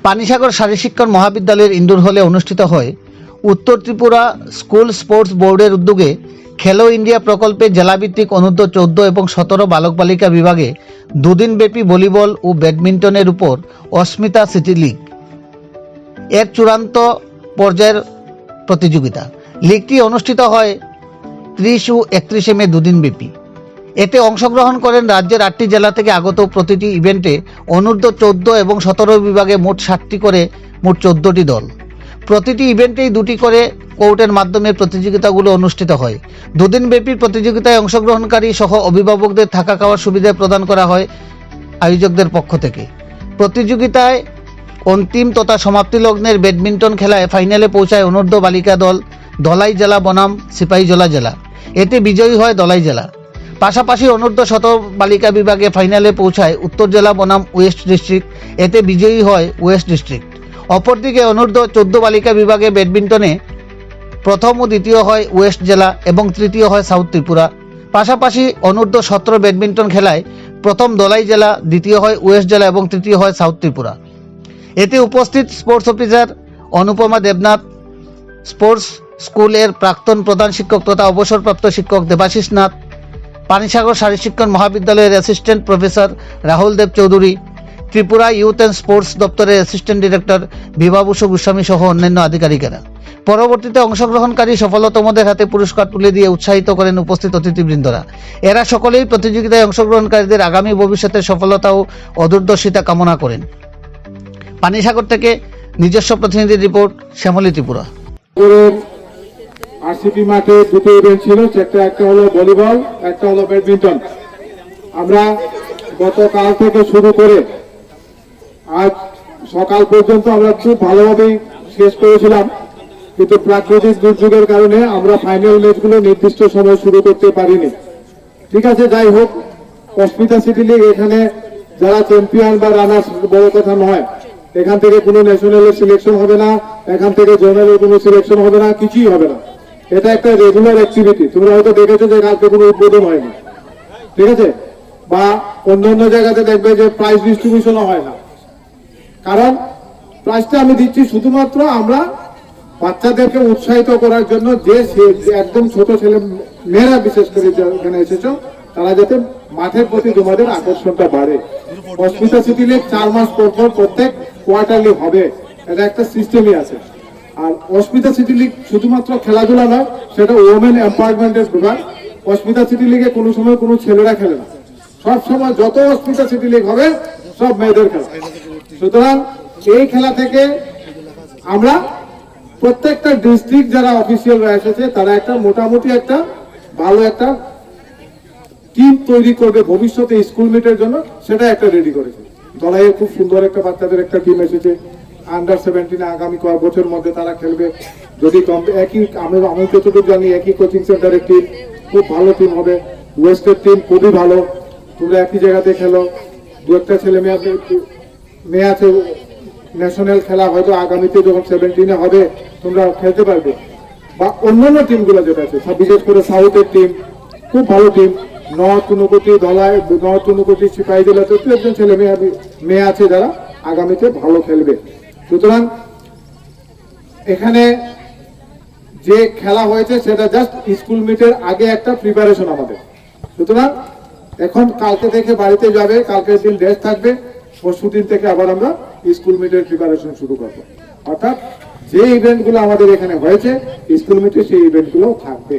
পানিসাগর শারীরশিক্ষণ মহাবিদ্যালয়ের ইনডোর হলে অনুষ্ঠিত হয় উত্তর ত্রিপুরা স্কুল স্পোর্টস বোর্ডের উদ্যোগে খেলো ইন্ডিয়া প্রকল্পে জেলাভিত্তিক অনূর্ধ্ব 14 এবং 17 বালক বালিকা বিভাগে দুদিনব্যাপী ভলিবল ও ব্যাডমিন্টনের উপর অস্মিতা সিটি লিগ এর চূড়ান্ত পর্যায়ের প্রতিযোগিতা। লিগটি অনুষ্ঠিত হয় 30 ও 31 মে দুদিনব্যাপী। এতে অংশগ্রহণ করেন রাজ্যের 8টি জেলা থেকে আগত। প্রতিটি ইভেন্টে অনূর্ধ্ব 14 এবং 17 বিভাগে মোট 60টি করে মোট 14টি দল। প্রতিটি ইভেন্টেই 2টি করে কোর্টের মাধ্যমে প্রতিযোগিতাগুলো অনুষ্ঠিত হয়। দুদিনব্যাপী প্রতিযোগিতায় অংশগ্রহণকারী সহ অভিভাবকদের থাকা খাওয়ার সুবিধা প্রদান করা হয় আয়োজকদের পক্ষ থেকে। প্রতিযোগিতায় অন্তিম তথা সমাপ্তি লগ্নের ব্যাডমিন্টন খেলায় ফাইনালে পৌঁছায় অনূর্ধ্ব বালিকা দল ধলাই জেলা বনাম সিপাহীজলা জেলা। এতে বিজয়ী হয় ধলাই জেলা। পাশাপাশি অনূর্ধ্ব 17 বালিকা বিভাগে ফাইনালে পৌঁছায় উত্তর জেলা বনাম ওয়েস্ট ডিস্ট্রিক্ট। এতে বিজয়ী হয় ওয়েস্ট ডিস্ট্রিক্ট। অপরদিকে অনূর্ধ্ব 14 বালিকা বিভাগে ব্যাডমিন্টনে প্রথম ও দ্বিতীয় হয় ওয়েস্ট জেলা এবং তৃতীয় হয় সাউথ ত্রিপুরা। পাশাপাশি অনূর্ধ্ব 17 ব্যাডমিন্টন খেলায় প্রথম ধলাই জেলা, দ্বিতীয় হয় ওয়েস্ট জেলা এবং তৃতীয় হয় সাউথ ত্রিপুরা। এতে উপস্থিত sports officer Anupama Debnath, sports স্কুলের প্রাক্তন প্রধান শিক্ষক তথা অবসরপ্রাপ্ত শিক্ষক দেবাশিস নাথ, পানিসাগর শারীরশিক্ষণ মহাবিদ্যালয়ের assistant professor Rahul Dev Chowdhury, Tripura youth and sports দপ্তরের অ্যাসিস্ট্যান্ট ডিরেক্টর বিভাবসু গোস্বামী সহ অন্যান্য আধিকারিকেরা। পরবর্তীতে অংশগ্রহণকারী সফলতমদের হাতে পুরস্কার তুলে দিয়ে উৎসাহিত করেন উপস্থিত অতিথিবৃন্দরা। এরা সকলেই প্রতিযোগিতায় অংশগ্রহণকারীদের আগামী ভবিষ্যতের সফলতা ও অদূরদর্শিতা কামনা করেন। পানিসাগর থেকে নিজস্ব প্রতিনিধি রিপোর্ট, শ্যামলী ত্রিপুরা। আরসিপি মাঠে দুটো ইভেন্ট ছিল, একটা হলো ভলিবল, একটা হলো ব্যাডমিন্টন। আমরা গতকাল থেকে শুরু করে আজ সকাল পর্যন্ত আমরা খুব ভালোভাবেই শেষ করেছিলাম, কিন্তু প্রাকৃতিক দুর্যোগের কারণে আমরা ফাইনাল ম্যাচগুলো নির্দিষ্ট সময় শুরু করতে পারিনি। ঠিক আছে, যাই হোক, অস্মিতা সিটি লিগ এখানে যারা চ্যাম্পিয়ন বা রানার্স বড় কথা নয়। এখান থেকে কোনো ন্যাশনালের সিলেকশন হবে না, এখান থেকে জোনালের কোনো সিলেকশন হবে না, কিছুই হবে না। এটা একটা রেগুলার অ্যাক্টিভিটি। তোমরা হয়তো দেখেছো যে কালকে কোনো উদ্বোধন হয়নি, ঠিক আছে, বা অন্যান্য জায়গাতে দেখবে যে প্রাইজ ডিস্ট্রিবিউশনও হয় না। কারণ প্রাইজটা আমি দিচ্ছি শুধুমাত্র আমরা বাচ্চাদেরকে উৎসাহিত করার জন্য, যে একদম ছোট ছেলে মেয়েরা বিশেষ করে এখানে এসেছো, তারা যাতে মাঠের প্রতি তোমাদের আকর্ষণটা বাড়ে। অস্মিতা সিটি লিগ 4 মাস পর পর প্রত্যেক কোয়ার্টারলি হবে, এটা একটা সিস্টেমই আছে। আর অস্মিতা সিটি লিগ শুধুমাত্র খেলাধুলা নয়, সেটা ওমেন এম্পাওয়ারমেন্টের প্রোগ্রাম। অস্মিতা সিটি লিগে কোনো সময় কোনো ছেলেরা খেলে না, সব সময় যত অস্মিতা সিটি লিগ হবে সব মেয়েদের খেলা। সুতরাং এই খেলা থেকে আমরা প্রত্যেকটা ডিস্ট্রিক্ট যারা অফিসিয়ালরা এসেছে তারা একটা মোটামুটি একটা ভালো একটা টিম তৈরি করবে ভবিষ্যতে স্কুল মিটের জন্য, সেটা একটা রেডি করেছে। দলাইয়ের খুব সুন্দর একটা বাচ্চাদের একটা টিম এসেছে, আন্ডার 17 আগামী কয়েক বছরের মধ্যে তারা খেলবে। যদি একই আমি যতটুকু জানি একই কোচিং সেন্টারের টিম, খুব ভালো টিম হবে। ওয়েস্টের টিম খুবই ভালো, তোমরা একই জায়গাতে খেলো। দু একটা ছেলে মেয়ে আছে, ন্যাশনাল খেলা হয়তো আগামীতে যখন 17 হবে তোমরা খেলতে পারবে। বা অন্যান্য টিমগুলো যেটা আছে, বিশেষ করে সাউথের টিম খুব ভালো team. North Unakoti, Dhalai, north Unakoti, সিপাহীজলাতে দু একজন ছেলে মেয়ে আছে যারা আগামীতে ভালো খেলবে। সুতরাং এখানে যে খেলা হয়েছে সেটা জাস্ট স্কুল মিটের আগে একটা প্রিপারেশন আমাদের। সুতরাং এখন কালকে থেকে বাড়িতে যাবে, কালকের দিন রেস্ট থাকবে, পরশু দিন থেকে আবার আমরা স্কুল মিটের প্রিপারেশন শুরু করবো। অর্থাৎ যে ইভেন্টগুলো আমাদের এখানে হয়েছে স্কুল মিটে সেই ইভেন্টগুলো থাকবে।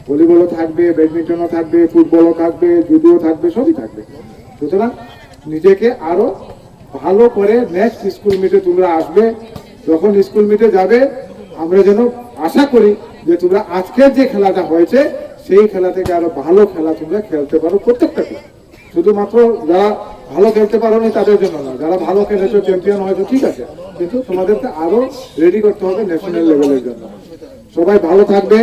ভলিবলও থাকবে, ব্যাডমিন্টনও থাকবে, ফুটবলও থাকবে, জুডোও থাকবে, সবই থাকবে। সুতরাং নিজেকে আরো ভালো করে নেক্সট স্কুল মিটে তোমরা আসবে। যখন স্কুল মিটে যাবে আমরা যেন আশা করি যে তোমরা আজকের যে খেলাটা হয়েছে সেই খেলা থেকে আরো ভালো খেলা তোমরা খেলতে পারো প্রত্যেকটা। শুধুমাত্র যারা ভালো খেলতে পারো না তাদের জন্য না, যারা ভালো খেলেছো চ্যাম্পিয়ন হয়েছো ঠিক আছে, কিন্তু তোমাদেরকে আরো রেডি করতে হবে ন্যাশনাল লেভেলের জন্য। সবাই ভালো থাকবে।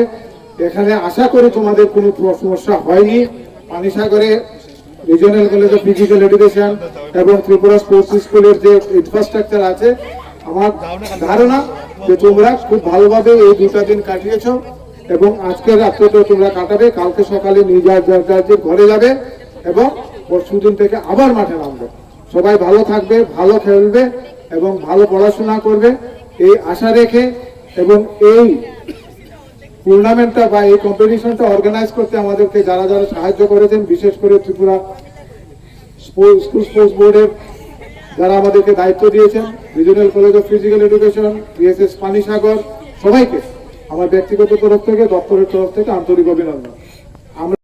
এখানে আশা করি তোমাদের কোনো সমস্যা হয়নি। পানিসাগরে regional college of physical education এবং ত্রিপুরা স্পোর্টস স্কুলের যে ইনফ্রাস্ট্রাকচার আছে, আমার ধারণা যে তোমরা খুব ভালোভাবে এই 2টা দিন কাটিয়েছ এবং আজকের রাত্রেটা তোমরা কাটাবে। কালকে সকালে যার ঘরে যাবে এবং পরশু দিন থেকে আবার মাঠে নামবে। সবাই ভালো থাকবে, ভালো খেলবে এবং ভালো পড়াশোনা করবে এই আশা রেখে এবং এই টুর্নামেন্টটা বা এই কম্পিটিশনটা অর্গানাইজ করতে আমাদেরকে যারা যারা সাহায্য করেছেন, বিশেষ করে ত্রিপুরা স্কুল স্পোর্টস বোর্ডের যারা আমাদেরকে দায়িত্ব দিয়েছেন, regional college of physical education, BSS Panisagar, সবাইকে আমার ব্যক্তিগত তরফ থেকে, দপ্তরের তরফ থেকে আন্তরিক অভিনন্দন। আমরা